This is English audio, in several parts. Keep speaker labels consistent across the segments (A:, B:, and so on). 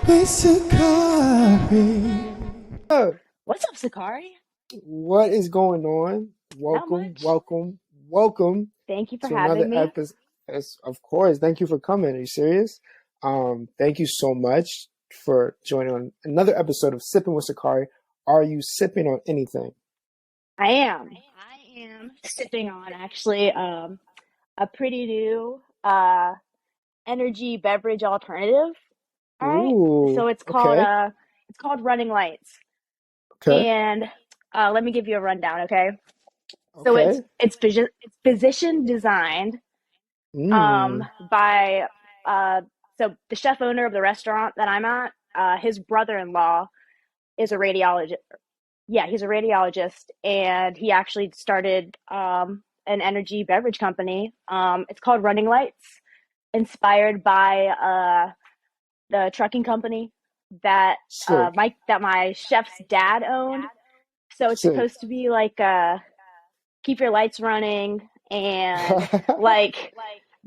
A: with Sakari. Oh,
B: What's up, Sakari?
A: what is going on?
B: Not
A: Welcome,
B: much.
A: welcome, welcome
B: Thank you for
A: to another
B: having me.
A: episode. Of course, thank you for coming. Are you serious? Thank you so much for joining on another episode of Sipping with Sakari. Are you sipping on anything?
B: I am sipping on actually a pretty new energy beverage alternative. All right.
A: Ooh,
B: So
A: okay,
B: it's called Running Lights.
A: okay,
B: And let me give you a rundown, okay? So
A: okay.
B: it's physician designed
A: Mm,
B: by so the chef owner of the restaurant that I'm at, his brother-in-law is a radiologist. Yeah, he's a radiologist, and he actually started an energy beverage company. It's called Running Lights, inspired by the trucking company that
A: sick,
B: my chef's dad owned. So it's
A: sick.
B: supposed to be like keep your lights running, and like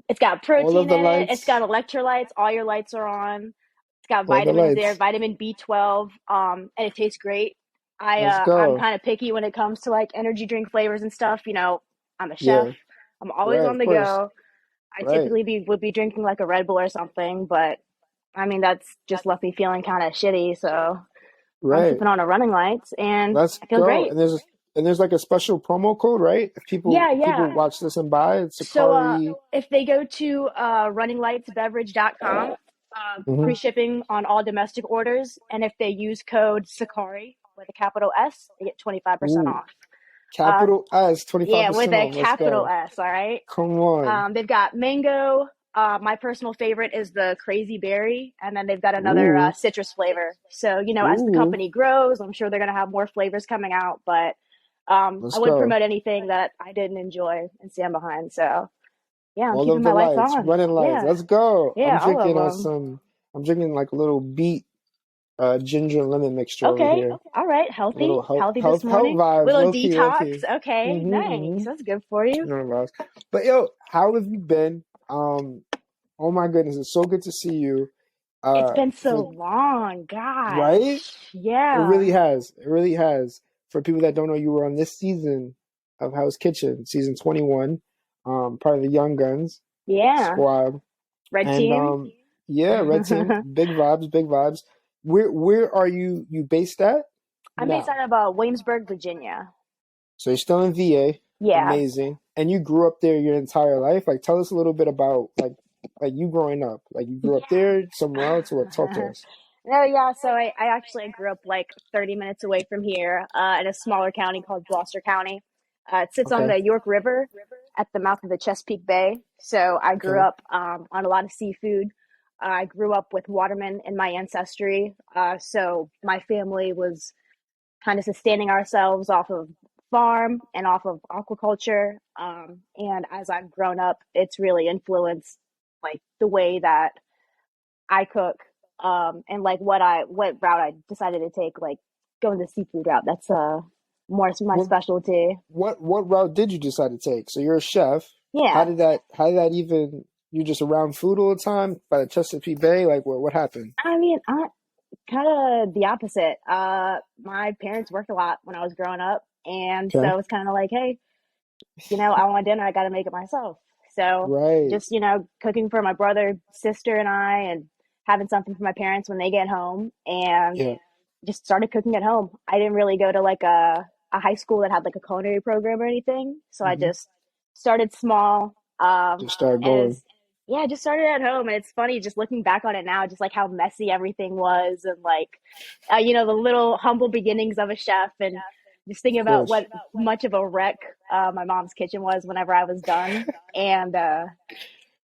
B: it's got
A: All
B: protein
A: of the
B: in it. It's
A: lights,
B: got electrolytes. All your lights are on. It's got
A: all the
B: vitamins there,
A: lights.
B: vitamin B12, and it tastes great.
A: Let's
B: I'm
A: go.
B: kind of picky when it comes to like energy drink flavors and stuff. I'm a chef.
A: Yeah,
B: I'm always
A: right,
B: on
A: of
B: the
A: course.
B: go. I
A: Right,
B: typically would be drinking like a Red Bull or something, but I mean that's just left me feeling kind of shitty. So I'm
A: right.
B: sipping on a Running Lights, and
A: Let's
B: I feel
A: go.
B: great.
A: And there's like a special promo code, right? If people
B: Yeah,
A: if people
B: yeah.
A: watch this and buy it,
B: So
A: Sakari.
B: if they go to runninglightsbeverage.com,
A: Hmm.
B: free shipping on all domestic orders, and if they use code Sakari with a capital S, they get 25%
A: Ooh,
B: off. Uh,
A: capital S,
B: yeah, with
A: 25%
B: a
A: off. Let's
B: capital
A: go.
B: S, all right?
A: Come on.
B: They've got mango. My personal favorite is the crazy berry, and then they've got another
A: Ooh,
B: citrus flavor. So, as the
A: ooh.
B: company grows, I'm sure they're going to have more flavors coming out, but I
A: Let's
B: wouldn't
A: go.
B: promote anything that I didn't enjoy and stand behind. So, yeah, I'm
A: All of
B: keeping
A: the
B: my lights
A: lights,
B: on.
A: running lights.
B: Yeah,
A: Let's go.
B: yeah, all of them.
A: I'm drinking like a little beet ginger and lemon mixture over
B: Okay,
A: here.
B: all right,
A: Little
B: healthy,
A: health
B: healthy this
A: health health
B: morning.
A: vibes,
B: Little
A: low key, low
B: detox.
A: key.
B: Okay, nice.
A: Mm-hmm.
B: That's good for you.
A: No vibes. But yo, how have you been? Oh my goodness, it's so good to see you.
B: It's been so
A: For
B: long,
A: right?
B: gosh.
A: It
B: Yeah,
A: really has. It really has. For people that don't know, you were on this season of Hell's Kitchen, season 21, part of the Young Guns
B: yeah.
A: squad.
B: Red
A: And
B: team.
A: yeah, Red Team,
B: I'm
A: big vibes, big vibes. Where are you based at
B: based
A: now?
B: out of Williamsburg, Virginia.
A: So you're still in VA.
B: Yeah.
A: Amazing. And you grew up there your entire life. Like tell us a little bit about like you growing up. Like you grew up there, somewhere else, or what? Talk to
B: Yeah.
A: us.
B: No, yeah. So I grew up like 30 minutes away from here, in a smaller county called Gloucester County. It sits on
A: Okay.
B: the York River at the mouth of the Chesapeake Bay. So I grew
A: Okay.
B: up on a lot of seafood. I grew up with watermen in my ancestry. So my family was kind of sustaining ourselves off of farm and off of aquaculture. And as I've grown up, it's really influenced like the way that I cook, and like what route I decided to take, like going the seafood route. That's more my
A: What
B: specialty.
A: what route did you decide to take? So you're a chef.
B: Yeah,
A: How did that even you just around food all the time by the Chesapeake Bay? Like what happened?
B: I mean, I kind of the opposite. My parents worked a lot when I was growing up, and
A: Okay.
B: so it's kind of like, hey, I want dinner, I got to make it myself. So
A: Right.
B: just cooking for my brother, sister, and I, and having something for my parents when they get home, and
A: Yeah.
B: just started cooking at home. I didn't really go to like a high school that had like a culinary program or anything. So I
A: Hmm.
B: just started small.
A: Just start
B: And
A: going.
B: it's, yeah, I just started at home. And it's funny just looking back on it now, just like how messy everything was, and like, the little humble beginnings of a chef, and just thinking
A: Of
B: about
A: course.
B: what much of a wreck my mom's kitchen was whenever I was done. And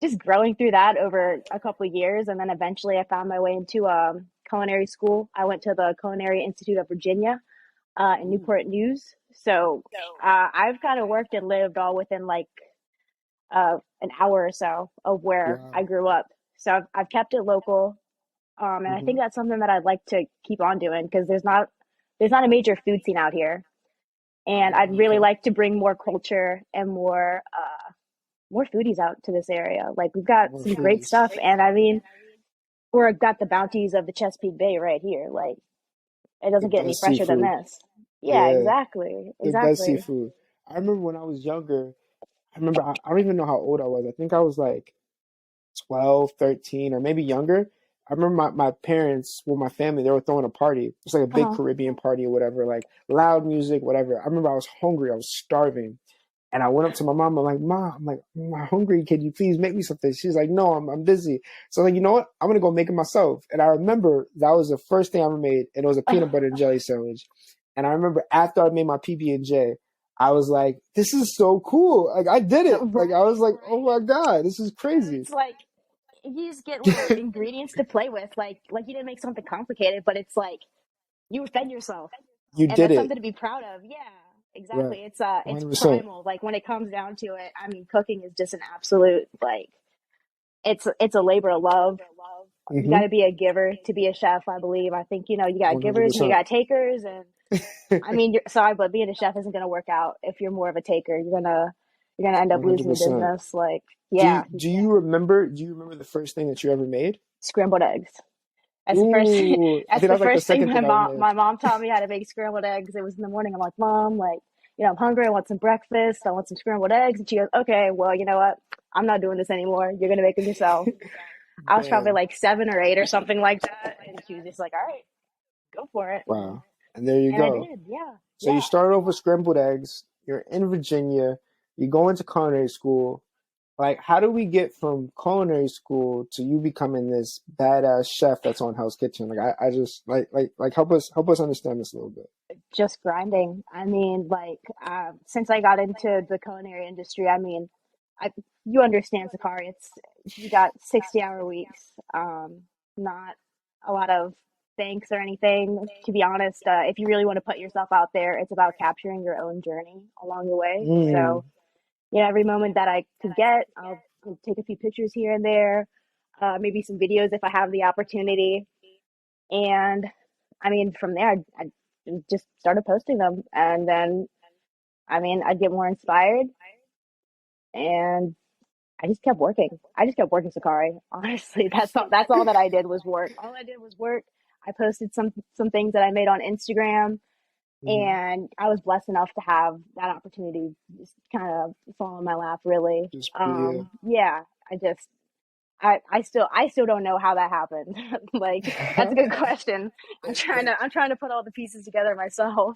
B: just growing through that over a couple of years, and then eventually I found my way into culinary school. I went to the Culinary Institute of Virginia in
A: Ooh,
B: Newport News. So I've kind of worked and lived all within like an hour or so of where I
A: wow.
B: grew up. So I've kept it local, and I
A: Hmm.
B: think that's something that I'd like to keep on doing because there's not a major food scene out here, and I'd really
A: Okay.
B: like to bring more culture and more foodies out to this area. Like we've got
A: More
B: some great
A: foodies.
B: stuff, and I mean, Or got the bounties of the Chesapeake Bay right here. Like it
A: The
B: doesn't get any
A: best
B: fresher than
A: seafood.
B: this. Yeah,
A: Yeah,
B: exactly.
A: the best
B: Exactly.
A: seafood. I remember when I was younger, I don't even know how old I was. I think I was like 12, 13, or maybe younger. I remember my parents, well, my family, they were throwing a party. It's like a big
B: Uh-huh.
A: Caribbean party or whatever, like loud music, whatever. I remember I was hungry, I was starving. And I went up to my mom. I'm like, Mom, I'm hungry. Can you please make me something? She's like, No, I'm busy. So I'm like, you know what? I'm gonna go make it myself. And I remember that was the first thing I ever made, and it was a peanut butter and jelly sandwich. And I remember after I made my PB and J, I was like, This is so cool. Like I did it. Like I
B: Right,
A: was like, Oh
B: right.
A: my God, this is
B: And
A: crazy.
B: it's like you just get little ingredients to play with. Like you didn't make something complicated, but it's like you fed yourself.
A: You
B: And
A: did
B: that's
A: it.
B: something to be proud of. Yeah,
A: Right.
B: exactly. It's
A: 100%.
B: primal. Like when it comes down to it, I mean, cooking is just an absolute like it's a labor of love. You got
A: Mm-hmm.
B: to be a giver to be a chef, I believe. I think you got givers and you
A: 100%.
B: got takers, and I mean, sorry, but being a chef isn't going to work out if you're more of a taker. You're gonna end up losing the
A: 100%.
B: business. Like, yeah,
A: Do you remember the first thing that you ever made?
B: scrambled eggs. That's the first.
A: Ooh, I
B: That's
A: think that
B: the
A: was like the
B: first thing
A: second thing I ever made.
B: my mom taught me how to make scrambled eggs. It was in the morning. I'm like, Mom, like, I'm hungry. I want some breakfast. I want some scrambled eggs. And she goes, Okay, well, you know what? I'm not doing this anymore. You're gonna make them yourself. I was probably
A: Bam.
B: like 7 or 8 or something like that, and she was just like, All right, go for it.
A: Wow. And there you
B: And I
A: go.
B: did. Yeah,
A: So you
B: yeah.
A: started off with scrambled eggs. You're in Virginia. You go into culinary school. Like, how do we get from culinary school to you becoming this badass chef that's on Hell's Kitchen? Like, I just like help us understand this a little bit.
B: Just grinding. I mean, like, since I got into the culinary industry, I mean, I you understand, Sakari. It's you got 60-hour weeks. Not a lot of thanks or anything. To be honest, if you really want to put yourself out there, it's about capturing your own journey along the way.
A: Mm,
B: So, every moment that I could get, I'll take a few pictures here and there, maybe some videos if I have the opportunity, and I mean, from there, I just started posting them, and then I mean, I'd get more inspired, and I just kept working. I just kept working, Sakari. Honestly, that's all that I did was work. All I did was work. I posted some things that I made on Instagram,
A: mhm.
B: and I was blessed enough to have that opportunity just kind of fall in my lap. Really,
A: Just be
B: yeah. I just I still don't know how that happened. Like that's a good question. I'm trying to put all the pieces together myself.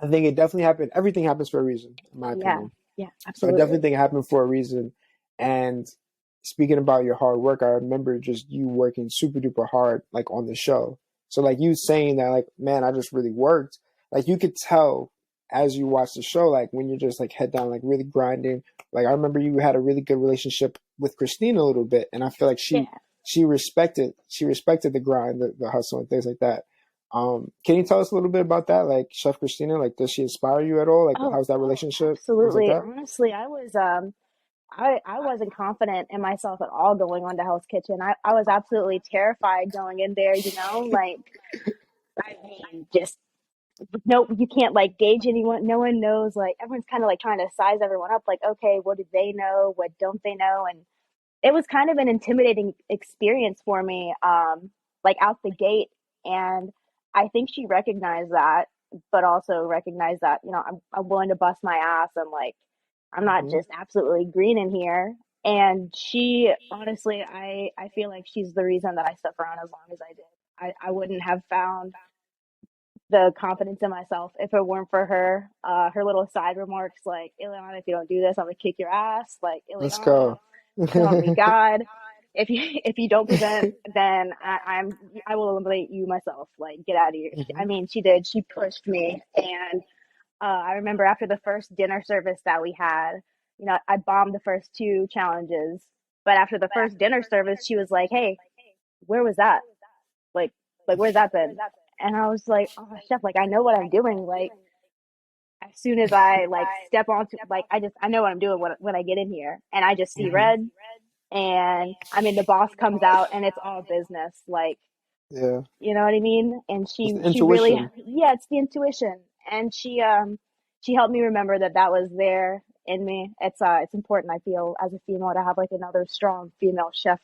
A: I think it definitely happened. Everything happens for a reason, in my
B: Yeah,
A: opinion.
B: yeah,
A: So I definitely
B: absolutely.
A: think it happened for a reason. And speaking about your hard work, I remember just you working super duper hard, like on the show. So like you saying that, like, man, I just really worked. Like you could tell as you watch the show, like when you're just like head down, like really grinding. Like I remember you had a really good relationship with Christine a little bit, and I feel like
B: Yeah.
A: she respected the grind, the hustle, and things like that. Can you tell us a little bit about that? Like Chef Christina, like does she inspire you at all? Like
B: Oh,
A: how's that relationship? Things like
B: absolutely.
A: that?
B: Honestly, I wasn't confident in myself at all going on to Hell's Kitchen. I was absolutely terrified going in there, like I mean, just no, you can't like gauge anyone. No one knows. Like everyone's kind of like trying to size everyone up. Like, okay, what do they know? What don't they know? And it was kind of an intimidating experience for me, like out the gate. And I think she recognized that, but also recognized that, I'm willing to bust my ass. And like, I'm not
A: Hmm.
B: just absolutely green in here. And she, honestly, I feel like she's the reason that I stuck around as long as I did. I wouldn't have found the confidence in myself if it weren't for her. Her little side remarks like, Ileana, if you don't do this, I'm gonna kick your ass. Like,
A: Let's
B: Ileana,
A: go.
B: count on me, God. If you don't present, then I will eliminate you myself. Like, get out of here. I
A: Hmm.
B: mean, she did. She pushed me, and I remember after the first dinner service that we had, I bombed the first two challenges, but after the first dinner service, she was like, "Hey, where was that? Like, where's that been?" And I was like, "Oh, chef, like I know what I'm doing. Like, as soon as I like step onto, like I know what I'm doing when I get in here, and I just see
A: Hmm.
B: red." And I mean, the boss comes out and it's all business. Like,
A: Yeah,
B: you know what I mean? And
A: it's
B: she
A: the
B: she really,
A: intuition.
B: yeah, it's the intuition. And she helped me remember that that was there in me. It's important, I feel, as a female to have like another strong female chef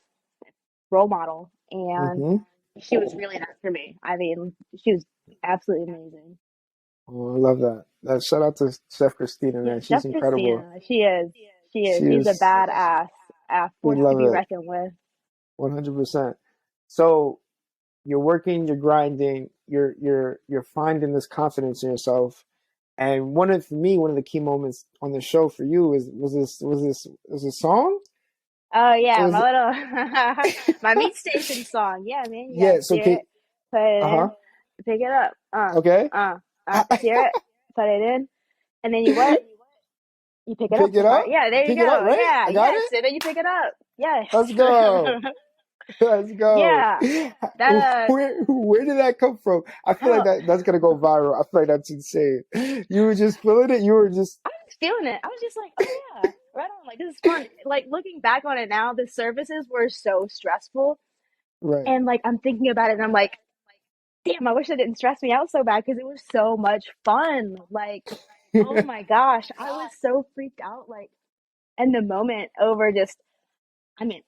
B: role model, and
A: Mm-hmm.
B: she was really that for me. I mean, she was absolutely amazing.
A: Oh, I love that. That shout out to Chef Christina,
B: Yeah,
A: man. She's
B: Chef
A: incredible.
B: Christina, she is. She is.
A: She
B: She's a
A: is.
B: badass,
A: We
B: force to
A: love
B: be
A: it.
B: reckoned with.
A: 100%. So you're working, you're grinding, you're finding this confidence in yourself. And for me, one of the key moments on the show for you is was this song?
B: Oh
A: It
B: yeah,
A: was
B: my little my meat station song. Yeah, man, you
A: yeah.
B: gotta
A: So
B: steer it, put it
A: uh-huh.
B: in, pick it up.
A: Okay.
B: Steer it, put it in, and then you what? You pick it up
A: Pick it
B: from right.
A: up.
B: Yeah, there you
A: Pick it up,
B: go.
A: right?
B: Yeah,
A: I got
B: yes,
A: it.
B: and then you pick it up. Yes.
A: Let's go. Let's go.
B: Yeah, that
A: Where did that come from? I feel like
B: oh,
A: that's gonna go viral. I feel like that's insane. You were just feeling it. You were just
B: I was feeling it. I was just like, oh yeah, right on. Like this is fun. Like looking back on it now, the services were so stressful,
A: right.
B: and like I'm thinking about it, and I'm like, damn, I wish it didn't stress me out so bad because it was so much fun. Like, oh my gosh, I was so freaked out, like in the moment over just, I mean,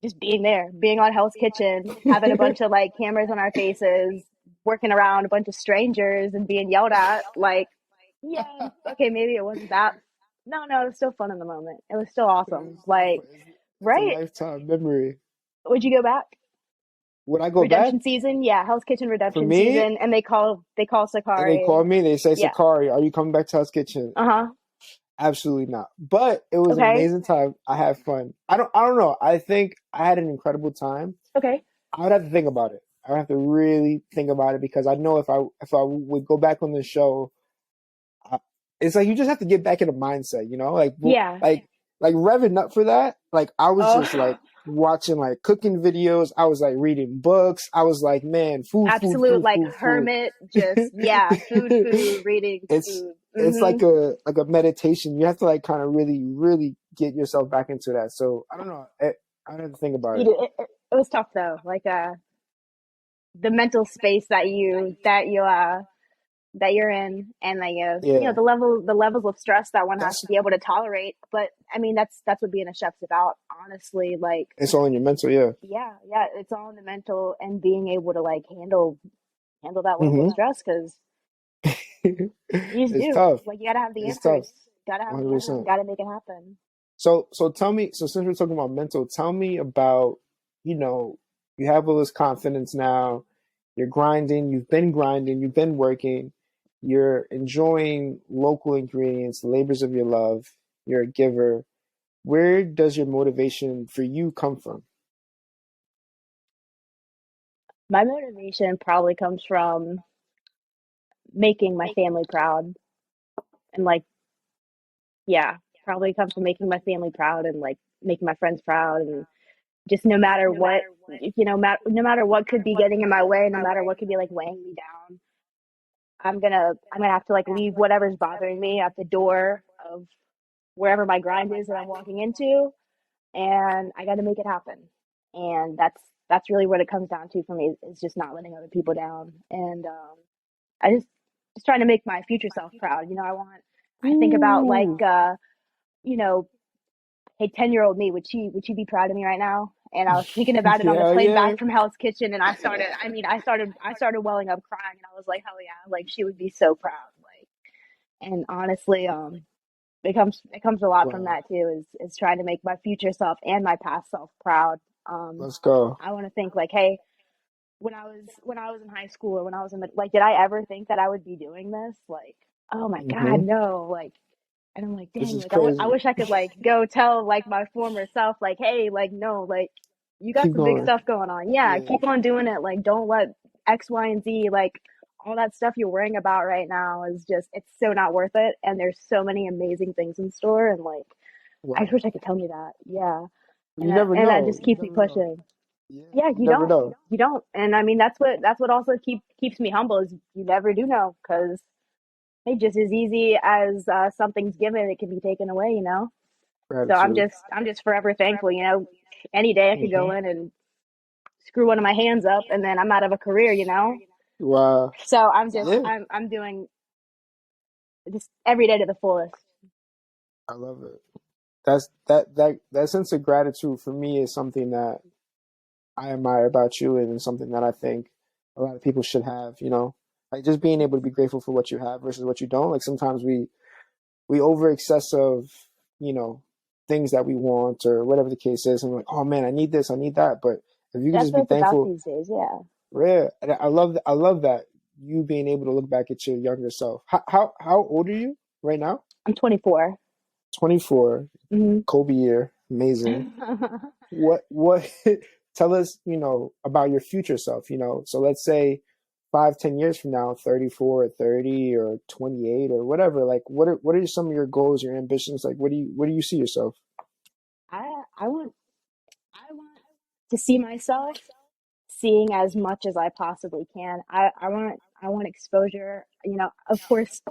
B: just being there, being on Hell's Kitchen, having a bunch of like cameras on our faces, working around a bunch of strangers and being yelled at. Like, yeah, okay, maybe it wasn't that. No, no, it was still fun in the moment. It was still awesome.
A: It's so
B: Like,
A: fun. It's a
B: right?
A: lifetime memory.
B: Would you go back?
A: Would I go back?
B: Redemption season, yeah, Hell's Kitchen
A: For
B: redemption
A: me,
B: season, and they call
A: and they
B: Sakari.
A: call me, they say,
B: Yeah.
A: Sakari, are you coming back to Hell's Kitchen?
B: Uh huh.
A: Absolutely not. But it was an
B: Okay.
A: amazing time. I had fun. I don't know. I think I had an incredible time.
B: Okay.
A: I would have to think about it. I would have to really think about it because I know if I would go back on the show, I, it's like you just have to get back in the mindset, you know?
B: Yeah.
A: Like revving up for that. Like I was just like
B: Oh,
A: watching like cooking videos. I was like reading books. I was like, man, food, food,
B: absolute
A: food,
B: like
A: food, food.
B: hermit. Just yeah, food, food, reading,
A: it's
B: food.
A: it's
B: Mm-hmm.
A: like a meditation. You have to like kind of really, really get yourself back into that. So I don't know. I have to think about
B: You
A: it.
B: do. It was tough though. Like the mental space that you're in, and like
A: Yeah,
B: the levels of stress that one has
A: that's
B: to be able to tolerate. But I mean, that's what being a chef's about. Honestly, like
A: it's all in your mental. Yeah.
B: yeah, yeah, it's all in the mental and being able to like handle that level of
A: Hmm.
B: stress because you just
A: It's
B: do.
A: tough.
B: Like you gotta have the
A: It's tough.
B: answers. Gotta have the answers.
A: 100%.
B: Gotta make it happen.
A: So tell me. So since we're talking about mental, tell me about you know you have all this confidence now. You're grinding. You've been grinding. You've been working. You're enjoying local ingredients, the labors of your love. You're a giver. Where does your motivation for you come from?
B: My motivation probably comes from making my family proud and like yeah, probably comes from making my family proud and like making my friends proud and just no matter what no matter what could be getting in my way, no matter what could be like weighing me down, I'm gonna have to like leave whatever's bothering me at the door of wherever my grind is that I'm walking into, and I got to make it happen. And that's really what it comes down to for me is just not letting other people down. And I just trying to make my future self proud. I think about like
A: Ooh.
B: you know, hey, 10-year-old me, would she be proud of me right now? And I was thinking about it on the
A: Yeah,
B: plane
A: yeah.
B: back from Hell's Kitchen, and I started welling up crying, and I was like, hell yeah, like she would be so proud. Like, and honestly, it comes a lot from
A: Wow.
B: that too, is trying to make my future self and my past self proud. Um,
A: Let's go.
B: I want to think like, hey, when I was in high school or when I was in like, did I ever think that I would be doing this? Like, oh my God,
A: Hmm.
B: no, like. And I'm like,
A: This
B: dang,
A: is
B: like I
A: crazy.
B: wish I could like go tell like my former self, like, hey, like no, like you got
A: Keep
B: some big
A: going.
B: stuff going on. Yeah,
A: Yeah.
B: keep on doing it. Like don't let X, Y, and Z, like all that stuff you're worrying about right now is just it's so not worth it. And there's so many amazing things in store. And like I just
A: Wow.
B: wish I could tell me that. Yeah.
A: You
B: And that
A: never
B: and that
A: know.
B: just
A: You
B: keeps me
A: never know.
B: pushing.
A: Yeah.
B: Yeah,
A: You never know.
B: you don't. And I mean that's what also keeps me humble is you never do know because hey, just as easy as something's given, it can be taken away. So
A: Gratitude.
B: I'm just forever thankful. Any day I could go
A: Hmm.
B: in and screw one of my hands up, and then I'm out of a career.
A: Wow.
B: So I'm just
A: Yeah.
B: I'm doing just every day to the fullest.
A: I love it. That sense of gratitude for me is something that I admire about you, and it's something that I think a lot of people should have. Like just being able to be grateful for what you have versus what you don't. Like sometimes we over excess of you know things that we want or whatever the case is, and we're like, oh man, I need this, I need that. But if you could
B: That's
A: just
B: what
A: be
B: it's about
A: thankful,
B: these days. Yeah.
A: yeah, and I love that you being able to look back at your younger self. How old are you right now?
B: I'm 24.
A: 24,
B: Hmm.
A: Kobe year, amazing. What tell us, about your future self, so let's say 5, 10 years from now, 34 or 30 or 28 or whatever, like what are some of your goals, your ambitions, like what do you see yourself?
B: I want I want to see myself seeing as much as I possibly can. I want exposure. Of course,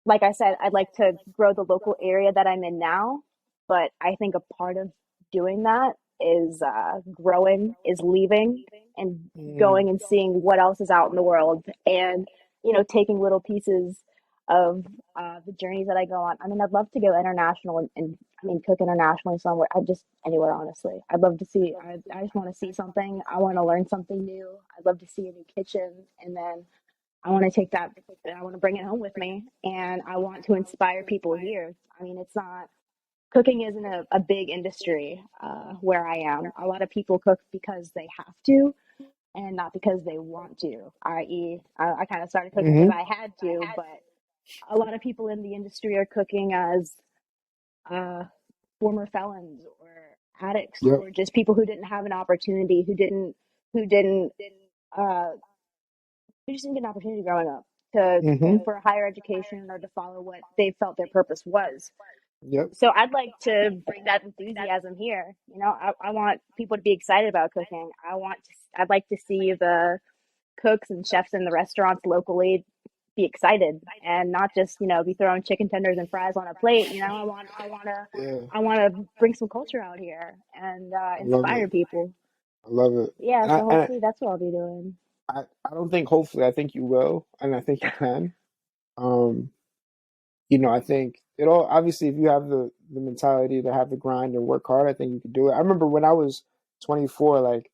B: like I said, I'd like to grow the local area that I'm in now, but I think a part of doing that is growing, is leaving and
A: Mm,
B: going and seeing what else is out in the world, and taking little pieces of the journeys that I go on. I mean, I'd love to go international and I mean, cook internationally somewhere. I just anywhere, honestly. I'd love to see. I just want to see something. I want to learn something new. I'd love to see a new kitchen, and then I want to take that, I want to bring it home with me, and I want to inspire people here. I mean, it's not, cooking isn't a big industry where I am. A lot of people cook because they have to and not because they want to, i.e., I kind of started cooking because
A: mm-hmm.
B: I had to, but a lot of people in the industry are cooking as uh, former felons or addicts
A: Yep.
B: or just people who didn't have an opportunity, who didn't uh, who just didn't get an opportunity growing up to
A: Mm-hmm.
B: for a higher education or to follow what they felt their purpose was.
A: Yep.
B: So I'd like to bring that enthusiasm here. I want people to be excited about cooking. I'd like to see the cooks and chefs in the restaurants locally be excited and not just, be throwing chicken tenders and fries on a plate.
A: Yeah,
B: I want to bring some culture out here and
A: I love it.
B: inspire people.
A: I love it.
B: Yeah,
A: And
B: so hopefully that's what I'll be doing.
A: I don't think, hopefully, I think you will, and I think you can. Um, I think it all, obviously, if you have the mentality to have the grind and work hard, I think you can do it. I remember when I was 24, like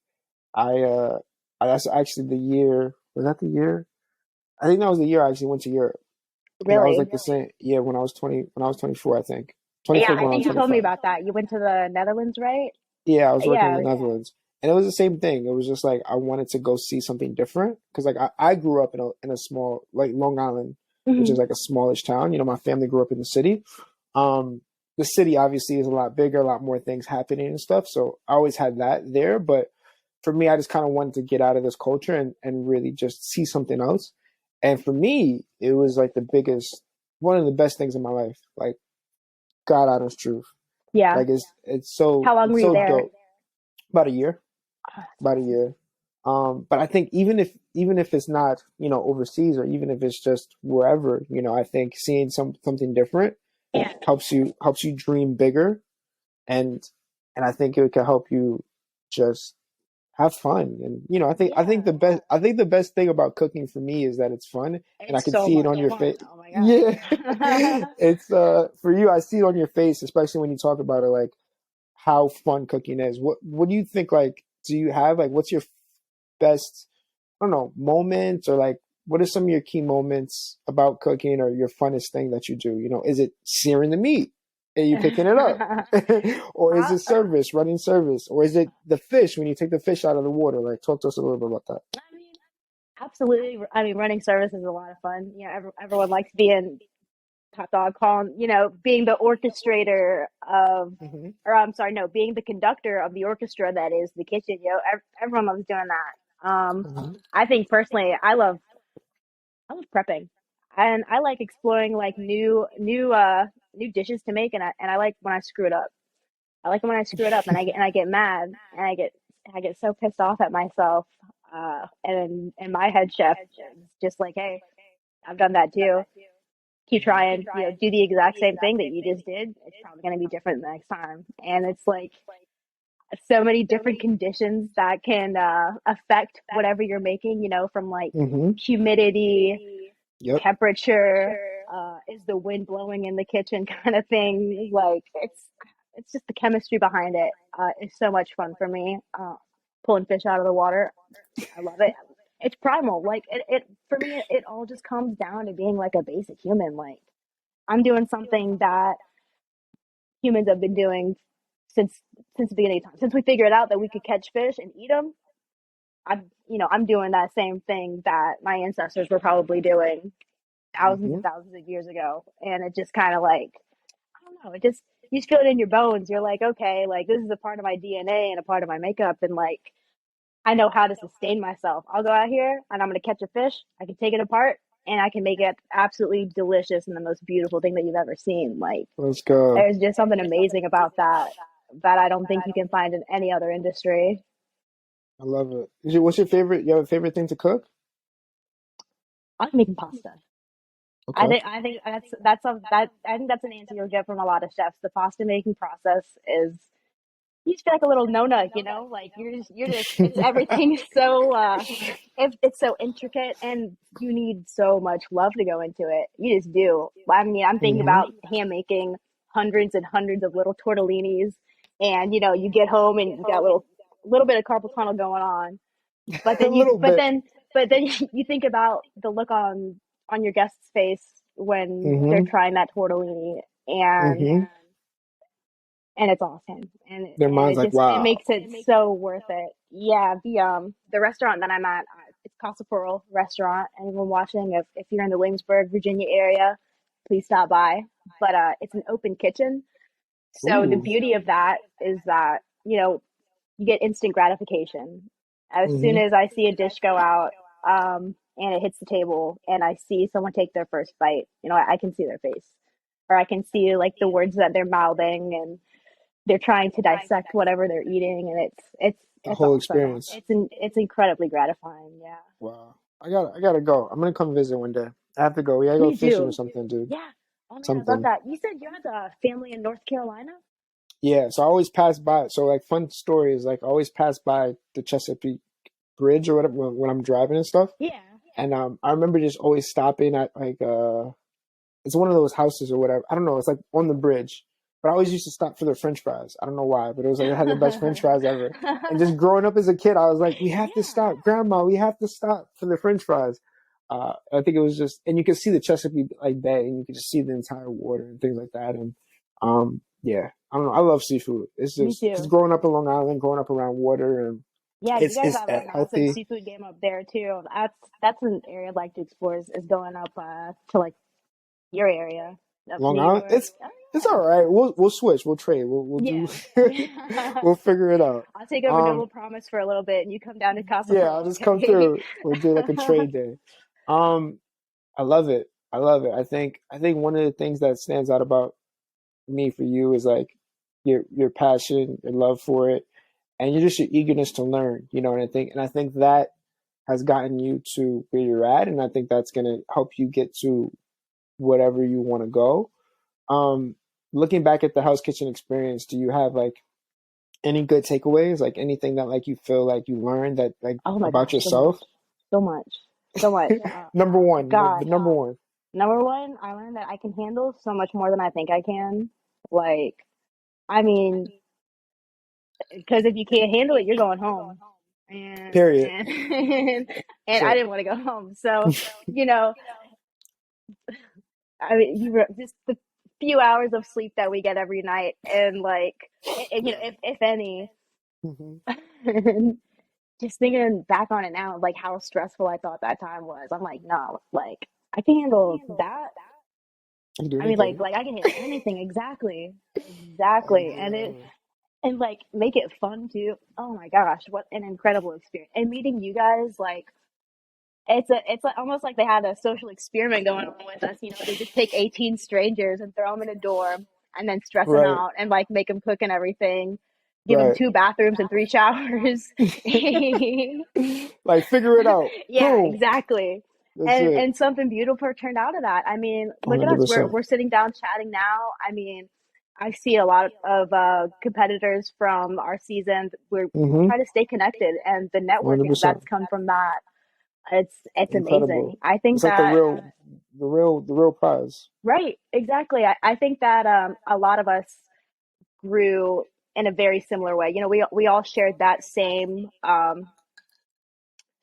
A: I that's actually the year, was that the year? I think that was the year I actually went to Europe. And I was like
B: Really?
A: the same, yeah, when I was 24, I think. 24
B: Yeah, I
A: going on
B: think you told me
A: 25.
B: about that. You went to the Netherlands, right?
A: Yeah, I was working in
B: Yeah.
A: the Netherlands, and it was the same thing. It was just like I wanted to go see something different because like I grew up in a small, like Long Island, which is
B: Hmm.
A: like a smallish town. My family grew up in the city. Um, the city obviously is a lot bigger, a lot more things happening and stuff. So I always had that there. But for me, I just kind of wanted to get out of this culture and really just see something else. And for me, it was like one of the best things in my life. Like God honest truth.
B: Yeah.
A: Like it's so
B: How long
A: it's
B: were you
A: so
B: there?
A: dope. About a year.
B: Oh, that's
A: About a
B: awesome.
A: year. But I think even if it's not, overseas, or even if it's just wherever, I think seeing something different helps you dream bigger, and I think it can help you just have fun. And I think the best thing about cooking for me is that it's fun, and I
B: It's
A: can
B: so
A: see it
B: much
A: on your
B: fun.
A: face.
B: Oh my
A: Yeah,
B: god.
A: it's for you. I see it on your face, especially when you talk about it, like how fun cooking is. What do you think? Like, do you have like what's your best, I don't know, moments, or like what are some of your key moments about cooking, or your funnest thing that you do? Is it searing the meat and you cooking it up? Or is
B: Uh,
A: it running service? Or is it the fish when you take the fish out of the water? Like talk to us a little bit about that.
B: I mean, absolutely. I mean, running service is a lot of fun. Everyone likes being top dog, calling, being the orchestrator of,
A: Hmm.
B: or I'm sorry, no, being the conductor of the orchestra that is the kitchen. Everyone loves doing that.
A: Hmm.
B: I think personally, I love prepping, and I like exploring like new dishes to make, and I like when I screw it up. I like it when I screw it up, and I get mad, and I get so pissed off at myself. And my head chef is just like, hey, I've done that too. Keep trying, do the exact same thing that you just did. It's probably going to be different the next time. And it's like so many different conditions that can affect whatever you're making, from like
A: Hmm.
B: humidity,
A: Yep.
B: temperature, is the wind blowing in the kitchen kind of thing. Like it's just the chemistry behind it is so much fun for me. pulling fish out of the water. I love it. It's primal. Like it for me, it all just comes down to being like a basic human. Like I'm doing something that humans have been doing since the beginning of time. Since we figured out that we could catch fish and eat them, I'm doing that same thing that my ancestors were probably doing thousands
A: Hmm.
B: and thousands of years ago. And it just kind of like I don't know, it just you just feel it in your bones. You're like, okay, like this is a part of my DNA and a part of my makeup, and like I know how to sustain myself. I'll go out here and I'm going to catch a fish. I can take it apart and I can make it absolutely delicious and the most beautiful thing that you've ever seen. Like
A: Let's go.
B: there's just something amazing about that that I don't think you can find in any other industry.
A: I love it. What's your favorite? You have a favorite thing to cook?
B: I like making pasta.
A: Okay.
B: I think that I think that's an answer you'll get from a lot of chefs. The pasta making process is you just feel like a little no nut, you know, like you're just it's everything is so it's so intricate and you need so much love to go into it. You just do. I mean, I'm thinking
A: Hmm.
B: about hand making hundreds and hundreds of little tortellinis, and you get home and you got a little bit of carpal tunnel going on, but
A: A
B: then
A: little bit.
B: you think about the look on your guest's face when they're
A: Hmm.
B: trying that tortellini, and
A: Hmm.
B: it's awesome, and
A: Their mind's like,
B: it
A: wow.
B: makes it so worth it. Yeah, the restaurant that I'm at, it's Casa Pearl restaurant. Anyone watching, if you're in the Williamsburg, Virginia area, please stop by. But it's an open kitchen, so the
A: Ooh.
B: beauty of that is that you get instant gratification. As soon
A: Hmm.
B: as I see a dish go out, and it hits the table, and I see someone take their first bite, I can see their face, or I can see like the words that they're mouthing, and they're trying to dissect whatever they're eating, and
A: The
B: it's
A: whole
B: awesome.
A: experience.
B: It's incredibly gratifying. Yeah,
A: Wow. I gotta go. I'm gonna come visit one day. I have to go. We gotta go
B: please
A: fishing or
B: do.
A: something, dude.
B: Yeah. Oh man, I love
A: Something.
B: that. You said you had a family in North Carolina.
A: Yeah. So I always pass by. So like fun stories. Like I always pass by the Chesapeake Bridge or whatever when I'm driving and stuff.
B: Yeah.
A: And I remember just always stopping at like it's one of those houses or whatever. I don't know. It's like on the bridge. But I always used to stop for their French fries. I don't know why, but it was like it had the best French fries ever. And just growing up as a kid, I was like, we have to
B: Yeah.
A: stop, Grandma. We have to stop for the French fries. I think it was just, and you could see the Chesapeake like Bay, and you could just see the entire water and things like that. And yeah, I don't know. I love seafood. It's
B: Me
A: just because
B: too.
A: growing up in Long Island, growing up around water, and
B: Yeah, you guys
A: it's
B: have a massive
A: healthy.
B: seafood game up there too. That's an area I'd like to explore is going up to like your area up to
A: Long
B: New
A: Island,
B: York. Oh
A: it's
B: yeah.
A: all right. We'll switch. We'll trade. We'll do.
B: Yeah.
A: We'll figure it out.
B: I'll take over
A: Um,
B: Noble Promise for a little bit and you come down to Casa
A: yeah, I'll
B: Pearl,
A: just come
B: okay?
A: through. We'll do like a trade day. Um, I love it. I love it. I think one of the things that stands out about me for you is like your passion, your love for it, and you're just your eagerness to learn. And I think that has gotten you to where you're at, and I think that's gonna help you get to whatever you want to go. Um, Looking back at the house kitchen experience, do you have like any good takeaways? Like anything that like you feel like you learned that like
B: Oh my
A: about
B: gosh, so
A: yourself?
B: much. So much. So much.
A: Number one, the
B: God.
A: number one.
B: Number one, I learned that I can handle so much more than I think I can. Like, I mean, because if you can't handle it, you're going home. And
A: Period.
B: and and I
A: So,
B: didn't want to go home. So, you know, I mean, just the few hours of sleep that we get every night, and like, and,
A: yeah.
B: if any,
A: Hmm.
B: just thinking back on it now, like how stressful I thought that time was. I'm like, no, like I can handle that.
A: You can do
B: I mean,
A: anything.
B: like I can handle anything. Exactly, exactly, and it
A: Yeah.
B: and like make it fun too. Oh my gosh, what an incredible experience! And meeting you guys, like it's like, almost like they had a social experiment going on with us. They just take 18 strangers and throw them in a dorm, and then stress them
A: Right.
B: out and like make them cook and everything. Give them
A: Right.
B: 2 bathrooms and 3 showers.
A: Like figure it out.
B: Yeah,
A: Boom.
B: exactly.
A: That's
B: And
A: it.
B: something beautiful turned out of that. I mean, look at us. We're
A: 100%.
B: we're sitting down chatting now. I mean, I see a lot of competitors from our season. We
A: Mm-hmm.
B: try to stay connected, and the networking
A: 100%.
B: that's come from that, it's amazing.
A: Incredible.
B: I think
A: It's like the
B: that
A: real prize.
B: right, exactly. I think that a lot of us grew. in a very similar way. You know, we all shared that same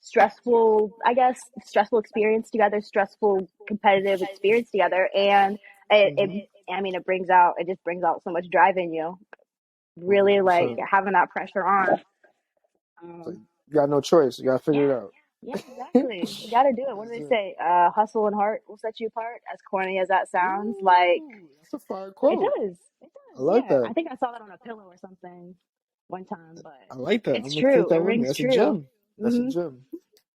B: stressful, I guess, stressful experience together, stressful competitive experience together, and
A: Hmm.
B: I mean, it just brings out so much drive in you. Really like
A: 100%.
B: having that pressure on.
A: So
B: Um,
A: you got no choice. You got to figure
B: yeah,
A: it out.
B: yeah, exactly. You got to do it. What do
A: That's
B: they
A: it.
B: say? Hustle and heart will set you apart. As corny as that sounds, like
A: Ooh, that's a fire
B: it
A: quote.
B: does. It
A: I
B: does.
A: like
B: Yeah, I
A: that.
B: think I saw that on a pillow or something one time, but
A: I like that.
B: it's
A: I'm gonna take
B: true. It
A: that with me.
B: rings
A: That's a
B: true.
A: gem. That's a
B: Hmm.
A: gem.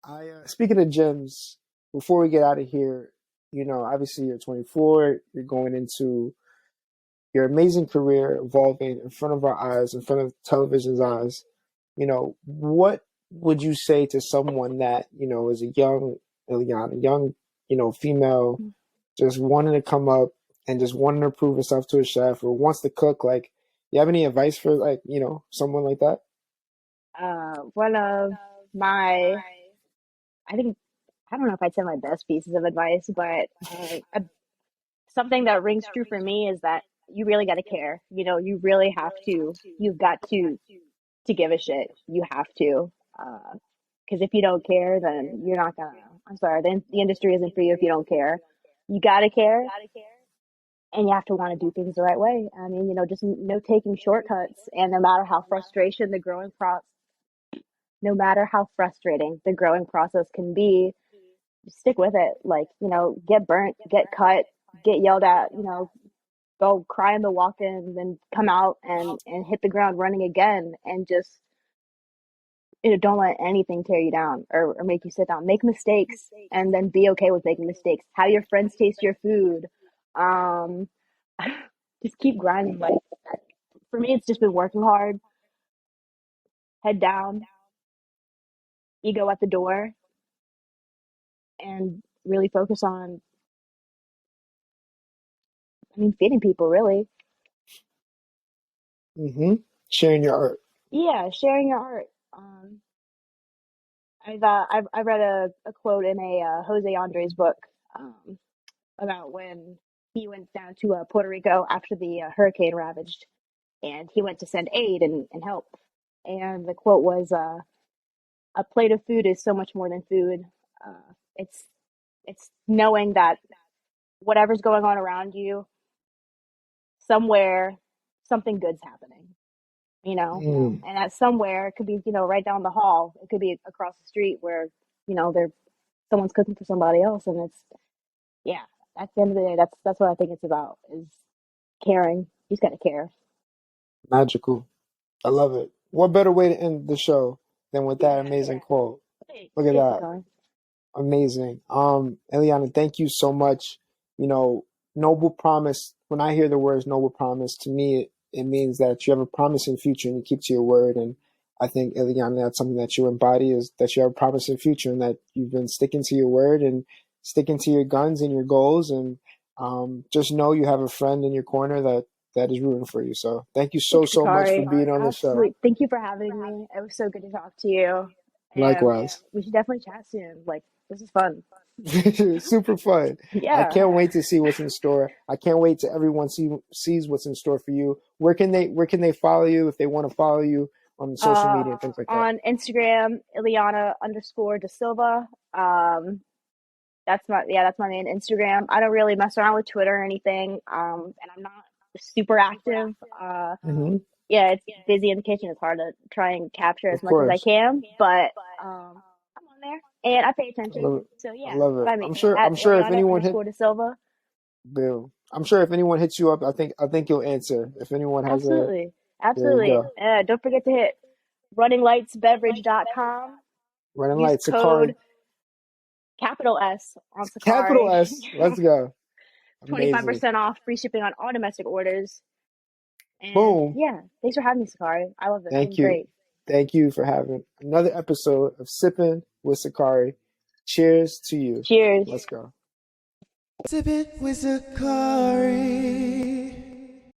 A: I speaking of gyms, before we get out of here, obviously you're 24. You're going into your amazing career, evolving in front of our eyes, in front of television's eyes. What would you say to someone that is a young Ileana, young female, just wanting to come up and just wanting to prove herself to a chef or wants to cook? Like, you have any advice for like someone like that?
B: One of my, I think, I don't know if I'd say my best pieces of advice, but something that rings true for me is that you really got to care. You know, you really have to. You've got to give a shit. You have to. Because if you don't care, then you're not gonna. I'm sorry, the industry isn't for you if you don't care. You gotta care, and you have to want to do things the right way. I mean, you know, just no taking shortcuts. And no matter how frustrating the growing process can be, stick with it. Like, you know, get burnt, get cut, get yelled at. You know, go cry in the walk-in, then come out and hit the ground running again, and just, you know, don't let anything tear you down or make you sit down. Make mistakes and then be okay with making mistakes. Have your friends taste your food. Um, just keep grinding. Like for me, it's just been working hard, head down, ego at the door, and really focus on, I mean, feeding people really.
A: Mm-hmm. Sharing your art.
B: Yeah, sharing your art. I read a quote in a Jose Andres book um, about when he went down to Puerto Rico after the hurricane ravaged, and he went to send aid and help. And the quote was, "A plate of food is so much more than food. It's knowing that whatever's going on around you, somewhere something good's happening. You know,
A: Mm,
B: and that somewhere it could be, you know, right down the hall. It could be across the street where, you know, they're someone's cooking for somebody else, and it's, yeah, at the end of the day, that's what I think it's about, is caring. You just got to care.
A: magical. I love it. What better way to end the show than with that
B: Yeah.
A: amazing quote?
B: Thanks.
A: Look at
B: Thanks,
A: that.
B: Sakar.
A: Amazing. Eliana, thank you so much. Noble promise. When I hear the words noble promise, to me, it means that you have a promising future and you keep to your word. And I think, Eliana, that's something that you embody, is that you have a promising future and that you've been sticking to your word and sticking to your guns and your goals. And just know you have a friend in your corner that is rooting for you. So thank you so,
B: Thanks,
A: so much for
B: Sakari.
A: being on the show.
B: Absolutely. Thank you for having me. It was so good to talk to you. And
A: Likewise.
B: we should definitely chat soon. Like, this is fun.
A: Super fun. I
B: Yeah.
A: can't wait to see what's in store. I can't wait to everyone sees what's in store for you. Where can they follow you if they want to follow you on social
B: Uh,
A: media and things like that?
B: on Instagram, Ileana underscore De Silva. Um, that's my main Instagram. I don't really mess around with Twitter or anything. And I'm not super active.
A: Hmm.
B: Yeah, it's busy in the kitchen. It's hard to try and capture as
A: Of
B: much as I
A: course.
B: can, but I'm on there and I pay
A: I
B: attention.
A: love it.
B: So
A: I
B: yeah,
A: love it.
B: find me
A: I'm sure.
B: at
A: I'm sure if
B: Ileana
A: anyone hit
B: underscore De Silva.
A: Bill, I'm sure if anyone hits you up, I think you'll answer. If anyone has a,
B: Absolutely.
A: there you
B: Absolutely.
A: go.
B: Don't forget to hit runninglightsbeverage.com.
A: Running
B: Use
A: lights, Sakari,
B: code capital S on
A: capital
B: Sakari.
A: S. Let's go. Amazing.
B: 25% off, free shipping on all domestic orders. And
A: Boom.
B: yeah, thanks for having me, Sakari. I love this. It's been
A: Thank you.
B: great.
A: Thank you for having another episode of Sipping with Sakari. Cheers to you.
B: Cheers.
A: Let's go.
C: Sip it with Sakari.